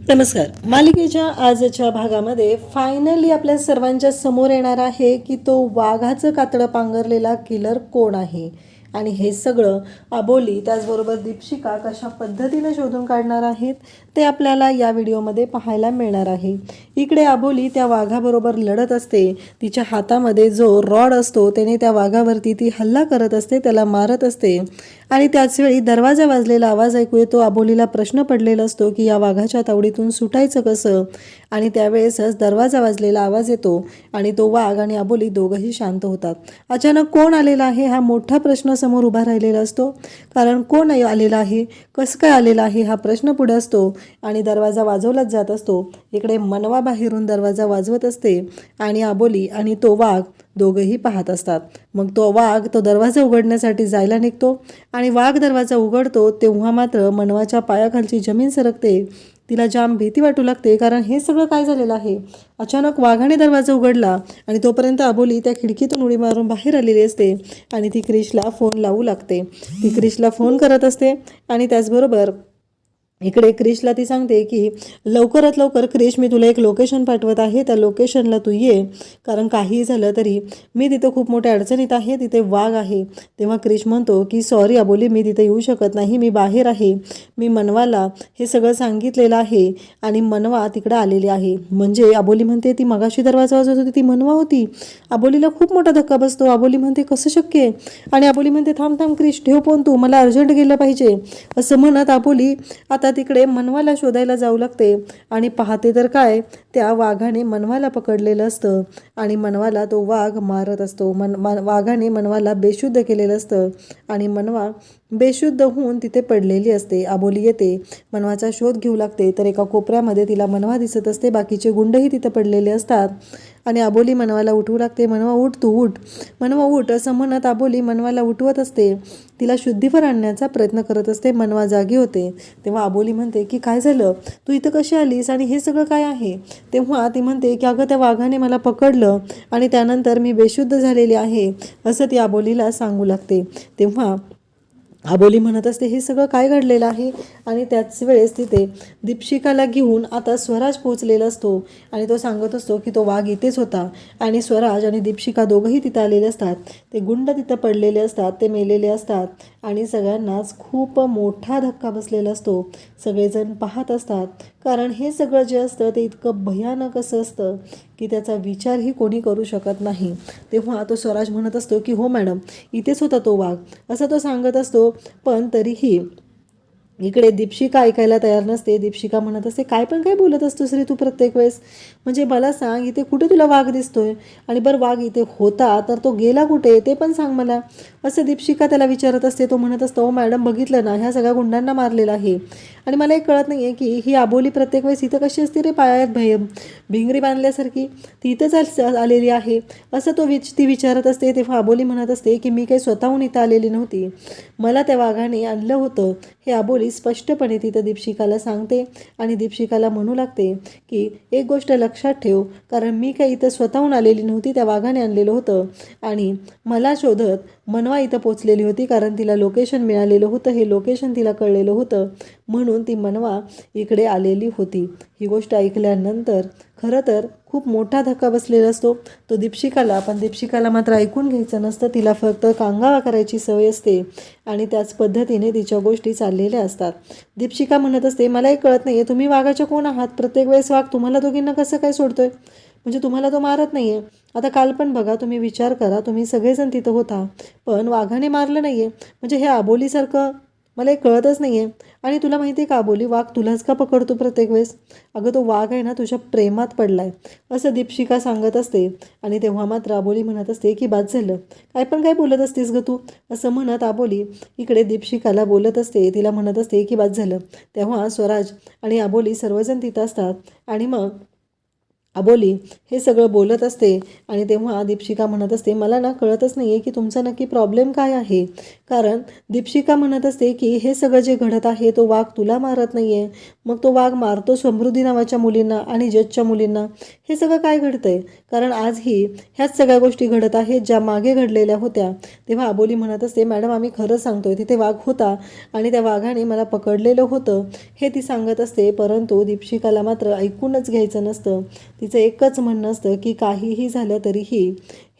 नमस्कार. मालिकेच्या आजच्या भागामध्ये फायनली आपल्या सर्वांच्या समोर येणार आहे की तो वाघाचं कातडं पांघरलेला किलर कोण आहे आणि हे सगळं अबोली त्याचबरोबर दीपशिका कशा पद्धतीने शोधून काढणार आहेत ते आपल्याला या व्हिडिओमध्ये पाहायला मिळणार आहे. इकडे अबोली त्या वाघाबरोबर लढत असते. तिच्या हातामध्ये जो रॉड असतो त्याने त्या वाघावरती ती हल्ला करत असते, त्याला मारत असते आणि त्याचवेळी दरवाजा वाजलेला आवाज ऐकू येतो. अबोलीला प्रश्न पडलेला असतो की या वाघाच्या तावडीतून सुटायचं कसं, आणि त्यावेळेसच दरवाजा वाजलेला आवाज येतो आणि तो वाघ आणि अबोली दोघंही शांत होतात. अचानक कोण आलेला आहे हा मोठा प्रश्न समोर उभा राहिलेला असतो. कारण कोण आलेला आहे, कसं काय आलेला आहे हा प्रश्न पुढे असतो आणि दरवाजा वाजवलाच जात असतो. इकडे मनवा बाहेरून दरवाजा वाजवत असते आणि अबोली आणि तो वाघ दोघंही पाहत असतात. मग तो वाघ तो दरवाजा उघडण्यासाठी जायला निघतो आणि वाघ दरवाजा उघडतो तेव्हा मात्र मनवाच्या पायाखालची जमीन सरकते. तिला जाम भीती वाटू लागते, कारण हे सगळं काय झालेलं आहे. अचानक वाघाने दरवाजा उघडला आणि तोपर्यंत अबोली त्या खिडकीतून उडी मारून बाहेर आलेली असते आणि ती क्रिशला फोन लावू लागते. ती क्रिशला फोन करत असते आणि त्याचबरोबर इकडे क्रिशला ती सांगते की लवकरात लवकर क्रिश, मी तुला एक लोकेशन पाठवत आहे, त्या लोकेशनला तू ये, कारण काहीही झालं तरी मी तिथं खूप मोठ्या अडचणीत आहे, तिथे वाघ आहे. तेव्हा क्रिश म्हणतो की सॉरी अबोली, मी तिथे येऊ शकत नाही, मी बाहेर आहे. मी मनवाला हे सगळं सांगितलेलं आहे आणि मनवा तिकडं आलेली आहे. म्हणजे अबोली म्हणते ती मगाशी दरवाजा वाजवत होती ती मनवा होती. अबोलीला खूप मोठा धक्का बसतो. अबोली म्हणते कसं शक्य आहे, आणि अबोली म्हणते थांब थांब क्रिश, ठेव फोन, तू मला अर्जंट गेलं पाहिजे. असं म्हणत अबोली आता तिकडे मनवाला शोधायला जाऊ लागते आणि पाहते तर काय, त्या वाघाने मनवाला पकडलेलं असतं आणि मनवाला तो वाघ मारत असतो. वाघाने मनवाला बेशुद्ध केलेलं असतं आणि मनवा बेशुद्ध होऊन तिथे पडलेली असते. अबोली येते, मनवाचा शोध घेऊ लागते, तर एका कोपऱ्यामध्ये तिला मनवा दिसत असते. बाकीचे गुंडही तिथे पडलेले असतात आणि अबोली मनवाला उठवू लागते. मनवा उठ, तू उठ, मनवा उठ, असं म्हणत अबोली मनवाला उठवत असते. तिला शुद्धीवर आणण्याचा प्रयत्न करत असते. मनवा जागी होते. तेव्हा अबोली म्हणते की काय झालं, तू इथं कशी आलीस आणि हे सगळं काय आहे. तेव्हा ती म्हणते की अगं त्या वाघाने मला पकडलं आणि त्यानंतर मी बेशुद्ध झालेली आहे, असं ती अबोलीला सांगू लागते. तेव्हा अबोली म्हणत असते हे सगळं काय घडलेलं आहे आणि त्याच वेळेस तिथे दीपशिकाला घेऊन आता स्वराज पोहोचलेला असतो आणि तो सांगत असतो की तो वाघ इथेच होता आणि स्वराज आणि दीपशिका दोघंही तिथं आलेले असतात. ते गुंड तिथं पडलेले असतात, ते मेलेले असतात आणि सगळ्यांनाच खूप मोठा धक्का बसलेला असतो. सगळेजण पाहत असतात, कारण हे सगळं जे असतं ते इतकं भयानक असं असतं की त्याचा विचारही कोणी करू शकत नाही. तेव्हा तो स्वराज म्हणत असतो की हो मॅडम, इथेच होता तो वाघ, असं तो सांगत असतो. पण तरीही इकडे दीपशिका ऐकायला तयार नसते. दीपशिका म्हणत असते काय पण काय बोलत असतोस रे तू प्रत्येक वेळेस, म्हणजे मला सांग इथे कुठे तुला वाघ दिसतोय, आणि बरं वाघ इथे होता तर तो गेला कुठे ते पण सांग मला, असं दीपशिका त्याला विचारत असते. तो म्हणत असतो हो मॅडम, बघितलं ना, ह्या सगळ्या गुंडांना मारलेलं आहे आणि मला एक कळत नाही आहे की ही अबोली प्रत्येक वेळेस इथं कशी असते रे, पायात भिंगरी बांधल्यासारखी ती इथंच आलेली आहे, असं ती विचारत असते. तेव्हा अबोली म्हणत असते की मी काही स्वतःहून इथं आलेली नव्हती, मला त्या वाघाने आणलं होतं, हे अबोली स्पष्टपणे तिथं दीपशिकाला सांगते आणि दीपशिकाला म्हणू लागते की एक गोष्ट लक्षात ठेव, कारण मी काही इथं स्वतःहून आलेली नव्हती, त्या वाघाने आणलेलं होतं आणि मला शोधत मनवा इथं पोचलेली होती, कारण तिला लोकेशन मिळालेलं होतं, हे लोकेशन तिला कळलेलं होतं, म्हणून ती मनवा इकडे आलेली होती. ही गोष्ट ऐकल्यानंतर खरं तर खूप मोठा धक्का बसलेला असतो तो दीपशिकाला. पण दीपशिकाला मात्र ऐकून घ्यायचं नसतं, तिला फक्त कांगावा करायची सवय असते आणि त्याच पद्धतीने तिच्या गोष्टी चाललेल्या असतात. दीपशिका म्हणत असते मला एक कळत नाही आहे, तुम्ही वाघाच्या कोण आहात, प्रत्येक वेळेस वाघ तुम्हाला दोघींना कसं काय सोडतोय, म्हणजे तुम्हाला तो मारत नाही आहे. आता काल पण बघा, तुम्ही विचार करा, तुम्ही सगळेजण तिथं होता पण वाघाने मारलं नाही आहे, म्हणजे हे अबोलीसारखं मला एक कळतच नाही आहे. आणि तुला माहिती आहे का अबोली, वाघ तुलाच का पकडतो प्रत्येक वेळेस, अगं तो वाघ आहे ना तुझ्या प्रेमात पडलाय, असं दीपशिका सांगत असते. आणि तेव्हा मात्र अबोली म्हणत असते की बाद झालं, काय पण काय बोलत असतेस ग तू, असं म्हणत अबोली इकडे दीपशिकाला बोलत असते. तिला म्हणत असते की बाद झालं. तेव्हा स्वराज आणि अबोली सर्वजण तिथं असतात आणि मग अबोली हे सगळं बोलत असते आणि तेव्हा दीपशिका म्हणत असते, मला ना कळतच नाही आहे की तुमचा नक्की प्रॉब्लेम काय आहे. कारण दीपशिका म्हणत असते की हे सगळं जे घडत आहे तो वाघ तुला मारत नाही आहे, मग तो वाघ मारतो समृद्धी नावाच्या मुलींना आणि जजच्या मुलींना. हे सगळं काय घडतं आहे? कारण आजही ह्याच सगळ्या गोष्टी घडत आहेत ज्या मागे घडलेल्या होत्या. तेव्हा अबोली म्हणत असते, मॅडम आम्ही खरं सांगतोय, तिथे वाघ होता आणि त्या वाघाने मला पकडलेलं होतं हे ती सांगत असते. परंतु दीपशिकाला मात्र ऐकूनच घ्यायचं नसतं. तिचं एकच म्हणणं असतं की काहीही झालं तरीही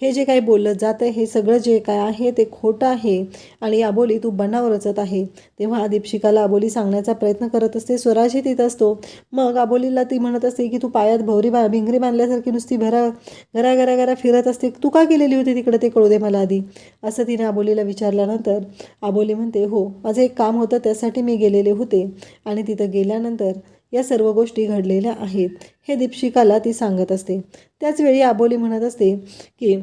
हे जे काही बोललं जातं हे सगळं जे काय आहे ते खोटं आहे आणि अबोली तू बनाव रचत आहे. तेव्हा दीपशिकाला अबोली सांगण्याचा प्रयत्न करत असते. स्वराजही तिथं असतो. मग अबोलीला ती म्हणत असते की तू पायात भिंगरी बांधल्यासारखी नुसती घरा घरा घरा फिरत असते, तू का केलेली होती तिकडे ते कळू दे मला आधी, असं तिने अबोलीला विचारल्यानंतर अबोली म्हणते, हो माझं एक काम होतं त्यासाठी मी गेलेले होते आणि तिथं गेल्यानंतर या सर्व गोष्टी घडलेल्या आहेत हे दीपशिकाला ती सांगत असते. त्याचवेळी अबोली म्हणत असते की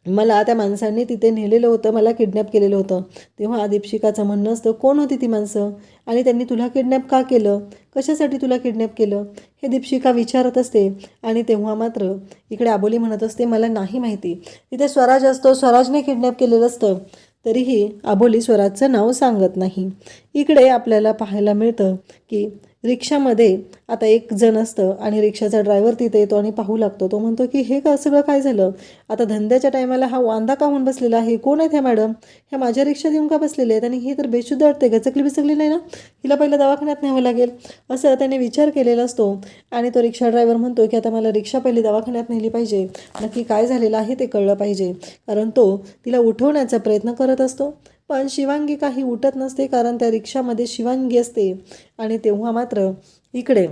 मला त्या माणसांनी तिथे नेलेलं होतं, मला किडनॅप केलेलं होतं. तेव्हा दीपशिकाचं म्हणणं असतं, कोण होती ती माणसं आणि त्यांनी तुला किडनॅप का केलं, कशासाठी तुला किडनॅप केलं, हे दीपशिका विचारत असते. आणि तेव्हा मात्र इकडे अबोली म्हणत असते, मला नाही माहिती. तिथे स्वराज असतो, स्वराजने किडनॅप केलेलं असतं, तरीही अबोली स्वराजचं नाव सांगत नाही. इकडे आपल्याला पाहायला मिळतं की रिक्षामध्ये आता एक जण असतं आणि रिक्षाचा ड्रायव्हर तिथे येतो आणि पाहू लागतो. तो म्हणतो की हे का सगळं काय झालं, आता धंद्याच्या टायमाला हा वांदा का होऊन बसलेला आहे, कोण आहेत ह्या मॅडम, ह्या माझ्या रिक्षात येऊन का बसलेले आहेत आणि ही तर बेशुद्ध वाटते, गचकली बिचकली नाही ना, हिला पहिलं दवाखान्यात न्यावं लागेल, असं त्याने विचार केलेला असतो. आणि तो रिक्षा ड्रायव्हर म्हणतो की आता मला रिक्षा पहिली दवाखान्यात नेली पाहिजे, नक्की काय झालेलं आहे ते कळलं पाहिजे. कारण तो तिला उठवण्याचा प्रयत्न करत असतो. पण शिवांगी काही उठत नसते कारण त्या रिक्षामध्ये शिवांगी असते. आणि तेव्हा मात्र इकडे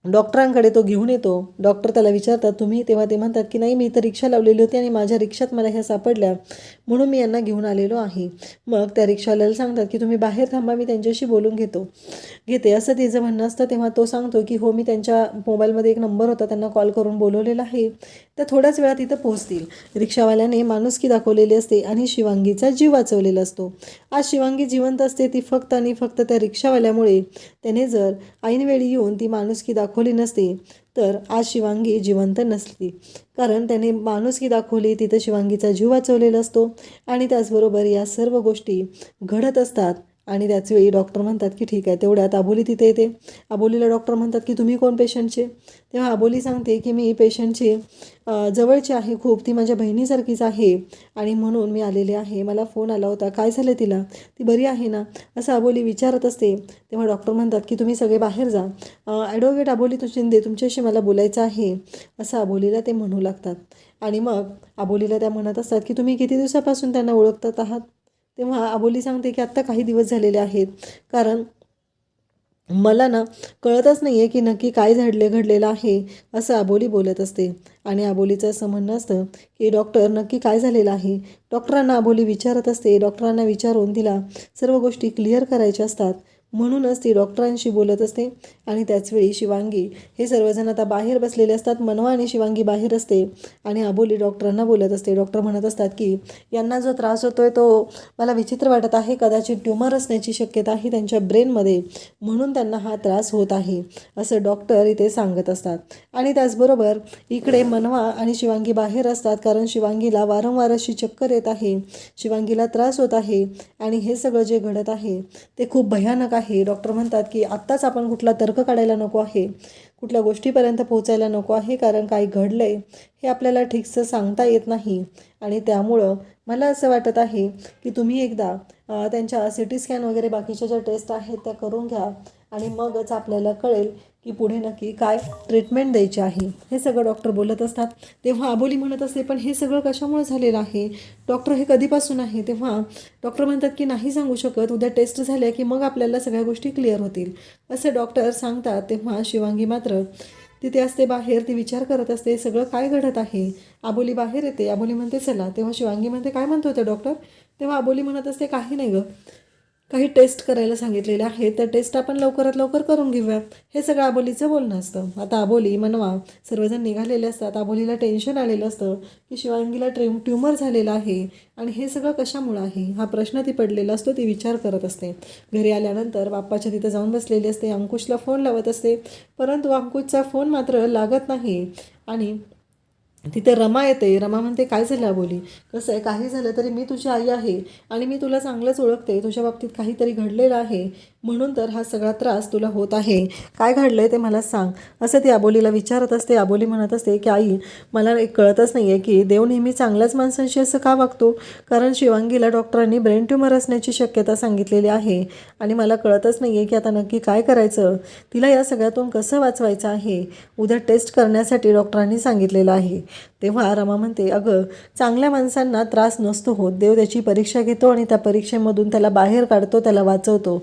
डॉक्टरांकडे तो घेऊन येतो. डॉक्टर त्याला विचारतात तुम्ही, तेव्हा ते म्हणतात की नाही मी इथं रिक्षा लावलेली होती आणि माझ्या रिक्षात मला ह्या सापडल्या म्हणून मी यांना घेऊन आलेलो आहे. मग त्या रिक्षावाल्याला सांगतात की तुम्ही बाहेर थांबा, मी त्यांच्याशी बोलून घेते असं तिचं म्हणणं असतं. तेव्हा तो सांगतो की हो मी त्यांच्या मोबाईलमध्ये एक नंबर होता, त्यांना कॉल करून बोलवलेला आहे, त्या थोड्याच वेळात इथं पोहोचतील. रिक्षावाल्याने माणुसकी दाखवलेली असते आणि शिवांगीचा जीव वाचवलेला असतो. आज शिवांगी जिवंत असते ती फक्त आणि फक्त त्या रिक्षावाल्यामुळे. त्याने जर ऐनवेळी येऊन ती माणुसकी दाखवली नसती तर आज शिवांगी जिवंत नसली. कारण त्याने माणुसकी दाखवली, तिथं शिवांगीचा जीव वाचवलेला असतो. आणि त्याचबरोबर या सर्व गोष्टी घडत असतात. आणि त्याचवेळी डॉक्टर म्हणतात की ठीक आहे. तेवढ्यात अबोली तिथे येते. अबोलीला डॉक्टर म्हणतात की तुम्ही कोण पेशंटचे, तेव्हा अबोली सांगते की मी पेशंटची जवळची आहे खूप, ती माझ्या बहिणीसारखीच आहे आणि म्हणून मी आलेले आहे, मला फोन आला होता, काय झालं तिला, ती बरी आहे ना, असं अबोली विचारत असते. तेव्हा डॉक्टर म्हणतात की तुम्ही सगळे बाहेर जा, ॲडव्होकेट अबोली शिंदे तुमच्याशी मला बोलायचं आहे, असं अबोलीला ते म्हणू लागतात. आणि मग अबोलीला त्या म्हणत असतात की तुम्ही किती दिवसापासून त्यांना ओळखत आहात. तेव्हा अबोली सांगते की आत्ता काही दिवस झालेले आहेत, कारण मला ना कळतच नाही आहे की नक्की काय घडलेलं आहे, असं अबोली बोलत असते. आणि अबोलीचं असं म्हणणं असतं की डॉक्टर नक्की काय झालेलं आहे. डॉक्टरांना अबोली विचारत असते. डॉक्टरांना विचारून तिला सर्व गोष्टी क्लिअर करायच्या असतात, म्हणूनच ती डॉक्टरांशी बोलत असते. आणि त्याचवेळी शिवांगी हे सर्वजण आता बाहेर बसलेले असतात. मनवा आणि शिवांगी बाहेर असते आणि अबोली डॉक्टरांना बोलत असते. डॉक्टर म्हणत असतात की यांना जो त्रास होतोय तो मला विचित्र वाटत आहे, कदाचित ट्यूमर असण्याची शक्यता आहे त्यांच्या ब्रेनमध्ये, म्हणून त्यांना हा त्रास होत आहे, असं डॉक्टर इथे सांगत असतात. आणि त्याचबरोबर इकडे मनवा आणि शिवांगी बाहेर असतात कारण शिवांगीला वारंवार अशी चक्कर येत आहे, शिवांगीला त्रास होत आहे आणि हे सगळं जे घडत आहे ते खूप भयानक आहे. डॉक्टर म्हणतात की आत्ताच आपण कुठला तर्क काढायला नको आहे, कुठल्या गोष्टीपर्यंत पोहोचायला नको आहे, कारण काय घडलं आहे हे आपल्याला ठीकसं सांगता येत नाही. आणि त्यामुळं मला असं वाटत आहे की तुम्ही एकदा त्यांच्या सिटी स्कॅन वगैरे बाकीच्या ज्या टेस्ट आहेत त्या करून घ्या आणि मगच आपल्याला कळेल की पुढे नक्की काय ट्रीटमेंट द्यायची आहे. हे सगळं डॉक्टर बोलत असतात. तेव्हा अबोली म्हणत असते पण हे सगळं कशामुळे झालेलं आहे डॉक्टर, हे कधीपासून आहे. तेव्हा डॉक्टर म्हणतात की नाही सांगू शकत, उद्या टेस्ट झाल्या की मग आपल्याला सगळ्या गोष्टी क्लिअर होतील, असं डॉक्टर सांगतात. तेव्हा शिवांगी मात्र तिथे असते बाहेर, ती विचार करत असते सगळं काय घडत आहे. अबोली बाहेर येते. अबोली म्हणते चला. तेव्हा शिवांगी म्हणते काय म्हणतो ते डॉक्टर. तेव्हा अबोली म्हणत असते काही नाही गं, काही टेस्ट करायला सांगितलेले आहे, त्या टेस्ट आपण लवकरात लवकर करून घेऊया, हे सगळं आबोलीचं बोलणं असतं. आता आबोली मनवा सर्वजण निघालेले असतात. आबोलीला टेन्शन आलेलं असतं की शिवांगीला ट्यूमर झालेला आहे आणि हे सगळं कशामुळं आहे हा प्रश्न ती पडलेला असतो. ती विचार करत असते. घरी आल्यानंतर बाप्पाच्या तिथं जाऊन बसलेली असते. अंकुशला फोन लावत असते, परंतु अंकुशचा फोन मात्र लागत नाही. आणि तिथे रमा येते. रमा म्हणते, काय झालं आबोली? कसं आहे, काही झालं तरी मी तुझी आई आहे आणि मी तुला चांगलंच ओळखते. तुझ्या बाबतीत काहीतरी घडलेलं आहे म्हणून तर हा सगळा त्रास तुला होत आहे. काय घडलं आहे ते मला सांग, असं ती आबोलीला विचारत असते. आबोली म्हणत असते की आई, मला एक कळतच नाही आहे की देव नेहमी चांगल्याच माणसांशी असं का वागतो. कारण शिवांगीला डॉक्टरांनी ब्रेन ट्यूमर असण्याची शक्यता सांगितलेली आहे आणि मला कळतच नाही आहे की आता नक्की काय करायचं. तिला या सगळ्यातून कसं वाचवायचं आहे. उद्या टेस्ट करण्यासाठी डॉक्टरांनी सांगितलेलं आहे. तेव्हा रमा म्हणते, अगं चांगल्या माणसांना त्रास नसतो होत. देव त्याची परीक्षा घेतो आणि त्या परीक्षेमधून त्याला बाहेर काढतो, त्याला वाचवतो.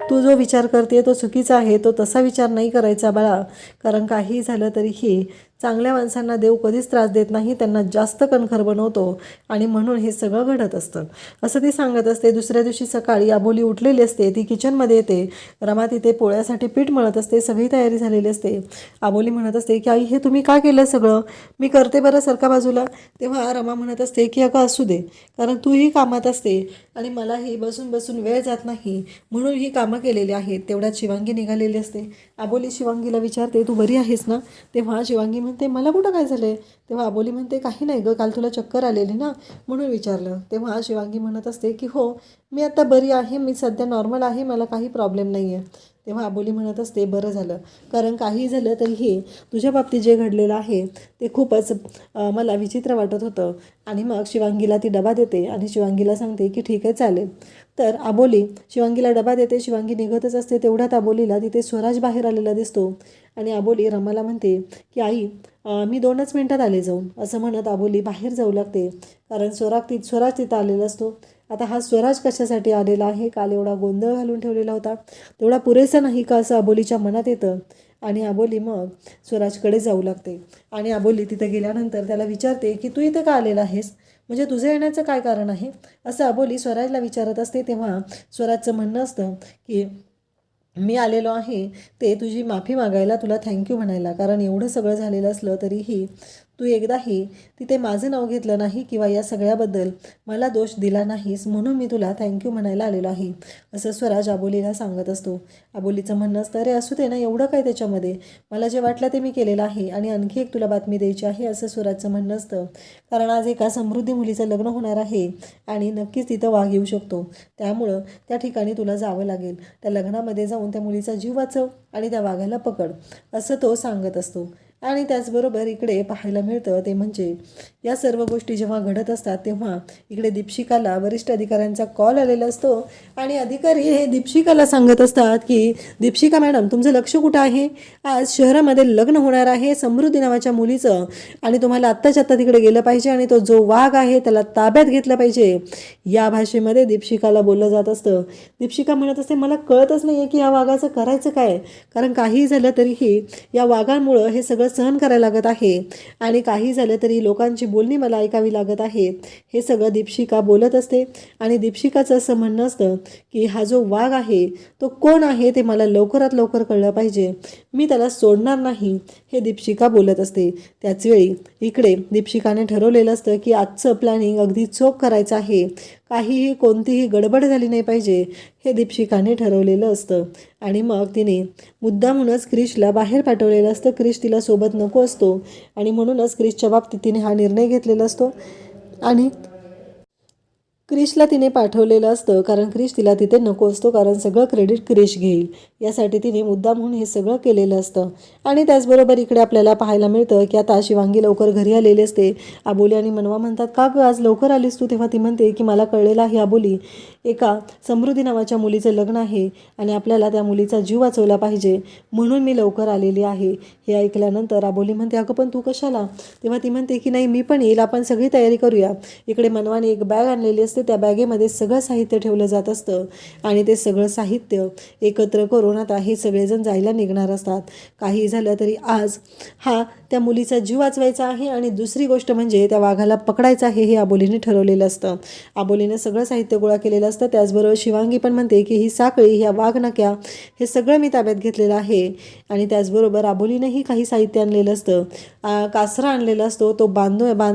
तू जो विचार करते तो चुकीचा आहे. तो तसा विचार नाही करायचा बाळा. कारण काही झालं तरीही चांगल्या माणसांना देव कधीच त्रास देत नाही, त्यांना जास्त कणखर बनवतो आणि म्हणून हे सगळं घडत असतं, असं ती सांगत असते. दुसऱ्या दिवशी सकाळी आबोली उठलेली असते. ती किचनमध्ये येते. रमा तिथे पोळ्यासाठी पीठ मळत असते. सगळी तयारी झालेली असते. आबोली म्हणत असते की आई, हे तुम्ही का केलं सगळं? मी करते बरं, सरका बाजूला. तेव्हा रमा म्हणत असते की अगं असू दे, कारण तूही कामात असते आणि मलाही बसून बसून वेळ जात नाही म्हणून ही कामं केलेली आहेत. तेवढ्यात शिवांगी निघालेली असते. आबोली शिवांगीला विचारते, तू बरी आहेस ना? तेव्हा शिवांगी म्हणते, मला कुठं काय झालं आहे? तेव्हा आबोली म्हणते, काही नाही गं, काल तुला चक्कर आलेली ना म्हणून विचारलं. तेव्हा शिवांगी म्हणत असते की हो, मी आता बरी आहे, मी सध्या नॉर्मल आहे, मला काही प्रॉब्लेम नाही आहे. तेव्हा आबोली म्हणत असते, बरं झालं, कारण काही झालं तरीही तुझ्या बाबतीत जे घडलेलं आहे ते खूपच मला विचित्र वाटत होतं. आणि मग शिवांगीला ती डबा देते आणि शिवांगीला सांगते की ठीक आहे, चालेल. तर आबोली शिवांगीला डबा देते. शिवांगी निघतच असते. तेवढ्यात आबोलीला तिथे स्वराज बाहेर आलेला दिसतो आणि आबोली रमाला म्हणते की आई, मी 2च मिनटात आले जाऊन, असं म्हणत आबोली बाहेर जाऊ लागते. कारण स्वराज तिथं आलेला असतो. आता हा स्वराज कशासाठी आलेला आहे? काल एवढा गोंधळ घालून ठेवलेला होता, तेवढा पुरेसा नाही का, असं आबोलीच्या मनात येतं. आणि आबोली मग स्वराजकडे जाऊ लागते. आणि आबोली तिथे गेल्यानंतर त्याला विचारते की तू इथे का आलेला आहेस, म्हणजे तुझं येण्याचं काय कारण आहे, असं आबोली स्वराजला विचारत असते. तेव्हा स्वराजचं म्हणणं असतं की मी आलेलो आहे ते तुझी माफी मागायला, तुला थँक्यू म्हणायला. कारण एवढं सगळं झालेलं असलं तरीही तू एकदाही तिथे माझं नाव घेतलं नाही किंवा या सगळ्याबद्दल मला दोष दिला नाहीस, म्हणून मी तुला थँक्यू म्हणायला आलेलो आहे, असं स्वराज आबोलीला सांगत असतो. आबोलीचं म्हणणं असतं, अरे असू दे ना, एवढं काय त्याच्यामध्ये, मला जे वाटलं ते मी केलेलं आहे. आणि आणखी एक तुला बातमी द्यायची आहे, असं स्वराजचं म्हणणं असतं. कारण आज एका समृद्धी मुलीचं लग्न होणार आहे आणि नक्कीच तिथं वाघ येऊ शकतो, त्यामुळं त्या ठिकाणी तुला जावं लागेल. त्या लग्नामध्ये जाऊन त्या मुलीचा जीव वाचव आणि त्या वाघाला पकड, असं तो सांगत असतो. आणि त्याचबरोबर इकडे पाहायला मिळतं ते म्हणजे या सर्व गोष्टी जेव्हा घडत असतात तेव्हा इकडे दीपशिकाला वरिष्ठ अधिकाऱ्यांचा कॉल आलेला असतो आणि अधिकारी हे दीपशिकाला सांगत असतात की दीपशिका मॅडम, तुमचं लक्ष कुठं आहे? आज शहरामध्ये लग्न होणार आहे समृद्धी नावाच्या मुलीचं आणि तुम्हाला आत्ताच्या आत्ता तिकडे गेलं पाहिजे आणि तो जो वाघ आहे त्याला ताब्यात घेतलं पाहिजे, या भाषेमध्ये दीपशिकाला बोललं जात असतं. दीपशिका म्हणत असते, मला कळतच नाही आहे की या वाघाचं करायचं काय, कारण काही झालं तरीही या वाघांमुळं हे सगळं सहन करायला लागत आहे आणि काही झालं तरी लोकांची बोलणी मला ऐकावी लागत आहेत, हे सगळं दीपशिका बोलत असते. आणि दीपशिकाचं असं म्हणणं असतं की हा जो वाघ आहे तो कोण आहे ते मला लवकरात लवकर कळलं पाहिजे, मी त्याला सोडणार नाही, हे दीपशिका बोलत असते. त्याचवेळी इकडे दीपशिकाने ठरवलेलं असतं की आजचं प्लॅनिंग अगदी चोख करायचं आहे, काहीही कोणतीही गडबड झाली नाही पाहिजे, हे दीपशिकाने ठरवलेलं असतं. आणि मग तिने मुद्दामूनच क्रिशला बाहेर पाठवलेलं असतं. क्रिश तिला सोबत नको असतो आणि म्हणूनच क्रिशच्या बाबतीत तिने हा निर्णय घेतलेला असतो आणि क्रिशला तिने पाठवलेलं असतं कारण क्रिश तिला तिथे नको असतो, कारण सगळं क्रेडिट क्रिश घेईल यासाठी तिने मुद्दाम म्हणून हे सगळं केलेलं असतं. आणि त्याचबरोबर इकडे आपल्याला पाहायला मिळतं की आता शिवांगी लवकर घरी आलेली असते. आबोली आणि मनवा म्हणतात, का गं आज लवकर आलीस तू? तेव्हा ती म्हणते की मला कळलेलं आहे आबोली, एका समृद्धी नावाच्या मुलीचं लग्न आहे आणि आपल्याला त्या मुलीचा जीव वाचवला पाहिजे, म्हणून मी लवकर आलेली आहे. हे ऐकल्यानंतर आबोली म्हणते, अगं पण तू कशाला? तेव्हा ती म्हणते की नाही, मी पण येईल, आपण सगळी तयारी करूया. इकडे मनवाने एक बॅग आणलेली असते. त्या बॅगेमध्ये सगळं साहित्य ठेवलं जात असतं आणि ते सगळं साहित्य एकत्र करून आता हे सगळेजण जायला निघणार असतात. काही झालं तरी आज हा त्या मुलीचा जीव वाचवायचा आहे आणि दुसरी गोष्ट म्हणजे त्या वाघाला पकडायचं आहे, हे आबोलीने ठरवलेलं असतं. आबोलीने सगळं साहित्य गोळा केलेलं असतं. त्याचबरोबर शिवांगी पण म्हणते की ही साखळी, ह्या वाघनख्या, हे सगळं मी ताब्यात घेतलेलं आहे. आणि त्याचबरोबर आबोलीनेही काही साहित्य आणलेलं असतं, कासरा आणलेला असतो, तो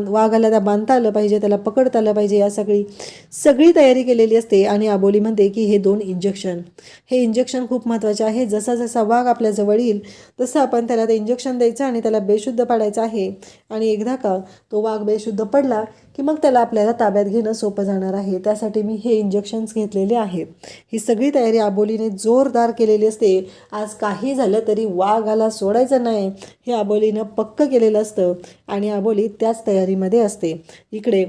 वाघाला त्या बांधता आलं पाहिजे, त्याला पकडता आलं पाहिजे, या सगळी तयारी केलेली असते. आणि आबोली म्हणते की हे 2 इंजेक्शन, हे इंजेक्शन खूप महत्त्वाचे आहे. जसा जसा वाघ आपल्या जवळ येईल तसं आपण त्याला ते इंजेक्शन द्यायचं आणि त्याला बेशुद्ध पाडायचं आहे. आणि एकदा का तो वाघ बेशुद्ध पडला की मग त्याला आपल्याला ताब्यात घेणं सोपं जाणार आहे. त्यासाठी मी हे इंजेक्शन्स घेतलेले आहेत. ही सगळी तयारी आबोलीने जोरदार केलेली असते. आज काही झालं तरी वाघाला सोडायचं नाही हे आबोलीनं पक्क केलेलं असतं आणि आबोली त्याच तयारीमध्ये असते. इकडे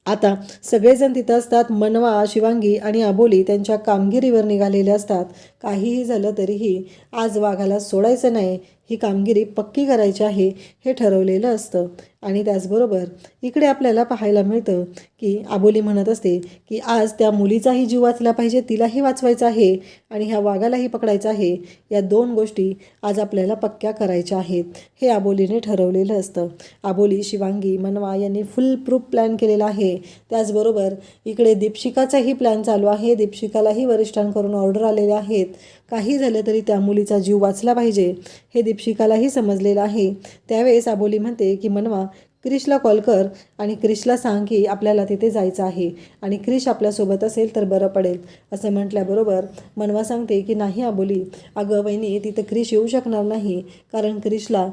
आता सगळेजण तिथं असतात. मनवा, शिवांगी आणि आबोली त्यांच्या कामगिरीवर निघालेले असतात. काहीही झालं तरीही आज वाघाला सोडायचं नाही, ही कामगिरी पक्की करायची आहे हे ठरवलेलं असतं. आणि त्याचबरोबर इकडे आपल्याला पाहायला मिळतं की आबोली म्हणत असते की आज त्या मुलीचाही जीव वाचला पाहिजे, तिलाही वाचवायचं आहे आणि ह्या वाघालाही पकडायचं आहे. या 2 गोष्टी आज आपल्याला पक्क्या करायच्या आहेत हे आबोलीने ठरवलेलं असतं. आबोली, शिवांगी, मनवा यांनी फुल प्रूफ प्लॅन केलेला आहे. त्याचबरोबर इकडे दीपशिकाचाही प्लॅन चालू आहे. दीपशिकालाही वरिष्ठांकडून ऑर्डर आलेले आहेत. काही झालं तरी त्या मुलीचा जीव वाचला पाहिजे हे दीपशिकालाही समजलेलं आहे. त्यावेळेस आबोली म्हणते की मनवा, क्रिशला कॉल कर आणि क्रिशला सांग की आपल्याला तिथे जायचं आहे आणि क्रिश आपल्यासोबत असेल तर बरं पडेल. असं म्हटल्याबरोबर मनवा सांगते की नाही आबोली, अगं वहिनी, तिथं क्रिश येऊ शकणार नाही, कारण क्रिशला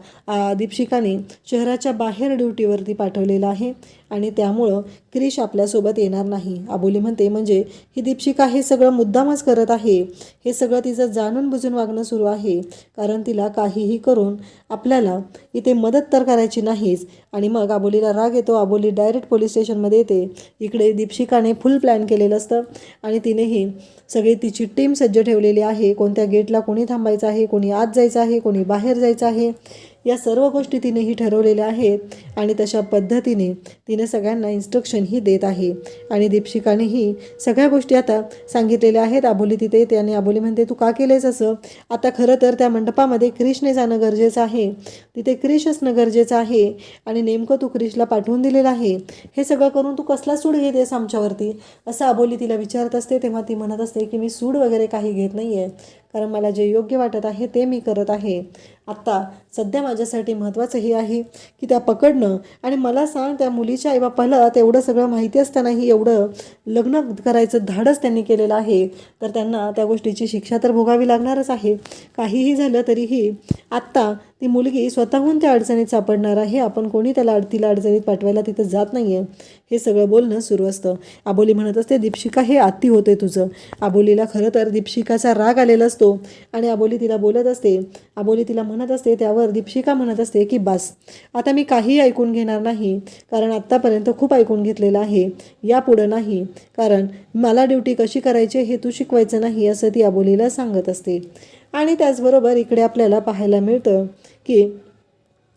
दीपशिकाने शहराच्या बाहेर ड्युटीवरती पाठवलेलं आहे आणि त्यामुळं क्रिश आपल्यासोबत येणार नाही. आबोली म्हणते म्हणजे ही दीपशिका हे सगळं मुद्दामच करत आहे, हे सगळं तिचं जाणून बुजून वागणं सुरू आहे, कारण तिला काहीही करून आपल्याला इथे मदत तर करायची नाहीच. आणि मग आबोलीला राग येतो. आबोली डायरेक्ट पोलीस स्टेशनमध्ये येते. इकडे दीपशिकाने फुल प्लॅन केलेलं असतं आणि तिनेही सगळी तिची टीम सज्ज ठेवलेली आहे. कोणत्या गेटला कोणी थांबायचं आहे, कोणी आत जायचं आहे, कोणी बाहेर जायचं आहे, या सर्व गोष्टी तिनेही ठरवलेल्या आहेत आणि तशा पद्धतीने तिने सगळ्यांना इन्स्ट्रक्शनही देत आहे. आणि दीपशिकानेही सगळ्या गोष्टी आता सांगितलेल्या आहेत. आबोली तिथे येते आणि आबोली म्हणते तू का केलेस असं? आता खरं तर त्या मंडपामध्ये क्रिशने जाणं गरजेचं आहे, तिथे क्रिश असणं गरजेचं आहे आणि नेमकं तू क्रिशला पाठवून दिलेलं आहे. हे सगळं करून तू कसला सूड घेतेस आमच्यावरती, असं आबोली तिला विचारत असते. तेव्हा ती म्हणत असते की मी सूड वगैरे काही घेत नाही आहे, कारण मला जे योग्य वाटत आहे ते मी करत आहे. आत्ता सध्या माझ्यासाठी महत्त्वाचं हे आहे की त्या पकडणं. आणि मला सांग, त्या मुलीच्या आईबापाला तेवढं सगळं माहिती असतानाही एवढं लग्न करायचं धाडस त्यांनी केलेलं आहे, तर त्यांना त्या गोष्टीची शिक्षा तर भोगावी लागणारच आहे. काहीही झालं तरीही आत्ता ती मुलगी स्वतःहून त्या अडचणीत सापडणार आहे. आपण कोणी तिला अडचणीत पाठवायला तिथं जात नाही आहे, हे सगळं बोलणं सुरू असतं. आबोली म्हणत असते दीपशिका, हे अति होते तुझं. आबोलीला खरं तर दीपशिकाचा राग आलेला असतो आणि आबोली तिला बोलत असते. आबोली तिला म्हणत असते, त्यावर दीपशिका म्हणत असते की बस, आता मी काही ऐकून घेणार नाही, कारण आत्तापर्यंत खूप ऐकून घेतलेलं आहे, यापुढं नाही, कारण मला ड्युटी कशी करायची हे तू शिकवायचं नाही, असं ती आबोलीला सांगत असते. आणि त्याचबरोबर इकडे आपल्याला पाहायला मिळतं की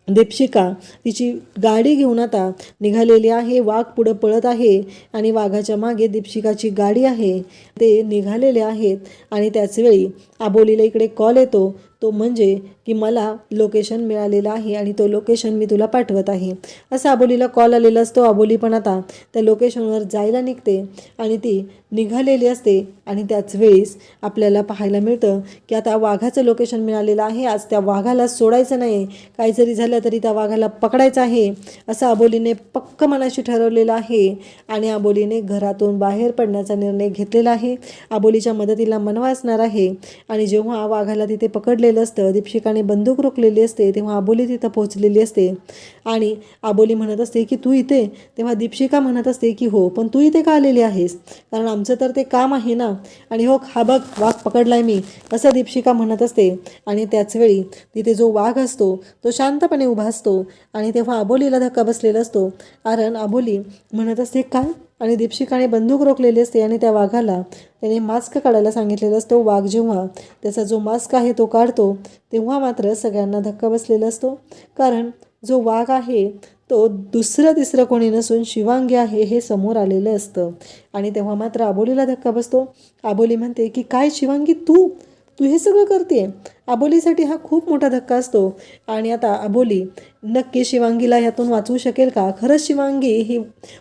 दीपशिका तिची गाडी घेऊन आता निघालेली आहे. वाघ पुढं पळत आहे आणि वाघाच्या मागे दीपशिकाची गाडी आहे, ते निघालेले आहेत. आणि त्याचवेळी आबोलीला इकडे कॉल येतो, तो म्हणजे की मला लोकेशन मिळालेलं आहे आणि तो लोकेशन मी तुला पाठवत आहे, असं आबोलीला कॉल आलेला असतो. आबोली पण आता त्या लोकेशनवर जायला निघते आणि ती निघालेली असते. आणि त्याच वेळेस आपल्याला पाहायला मिळतं की आता वाघाचं लोकेशन मिळालेलं आहे. आज त्या वाघाला सोडायचं नाही, काही जरी झालं तरी त्या वाघाला पकडायचं आहे, असं आबोलीने पक्क मनाशी ठरवलेलं आहे. आणि आबोलीने घरातून बाहेर पडण्याचा निर्णय घेतलेला आहे. आबोलीच्या मदतीला मनवा असणार आहे. आणि जेव्हा वाघाला तिथे पकडलेलं असतं, दीपशिकाने बंदूक रोखलेली असते, तेव्हा आबोली तिथं पोहोचलेली असते. आणि आबोली म्हणत असते की तू इथे, तेव्हा दीपशिका म्हणत असते की हो, पण तू इथे का आलेली आहेस, कारण आमचं तर ते काम आहे ना. आणि हो, हा बघ वाघ पकडलाय मी, असं दीपशिका म्हणत असते. आणि त्याचवेळी तिथे जो वाघ असतो तो शांतपणे उभा असतो आणि तेव्हा आबोलीला धक्का बसलेला असतो, कारण आबोली म्हणत असते काय, आणि दीपशिकाने बंदूक रोखलेली असते आणि त्या वाघाला त्याने मास्क काढायला सांगितलेलं असतो. वाघ जेव्हा त्याचा जो मास्क आहे तो काढतो तेव्हा मात्र सगळ्यांना धक्का बसलेला असतो, कारण जो वाघ आहे तो दुसरं तिसरं कोणी नसून शिवांगी आहे हे समोर आलेलं असतं. आणि तेव्हा मात्र आबोलीला धक्का बसतो. आबोली म्हणते की काय शिवांगी, तू तू हे सगळं करते. अबोलीसाठी हा खूप मोठा धक्का असतो. आणि आता अबोली नक्की शिवांगीला ह्यातून वाचवू शकेल का? खरंच शिवांगी ही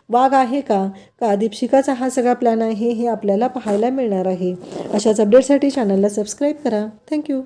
वाघ आहे का? का दीपशिकाचा हा सगळा प्लॅन आहे हे आपल्याला पाहायला मिळणार आहे. अशाच अपडेटसाठी चॅनलला सबस्क्राईब करा. थँक्यू.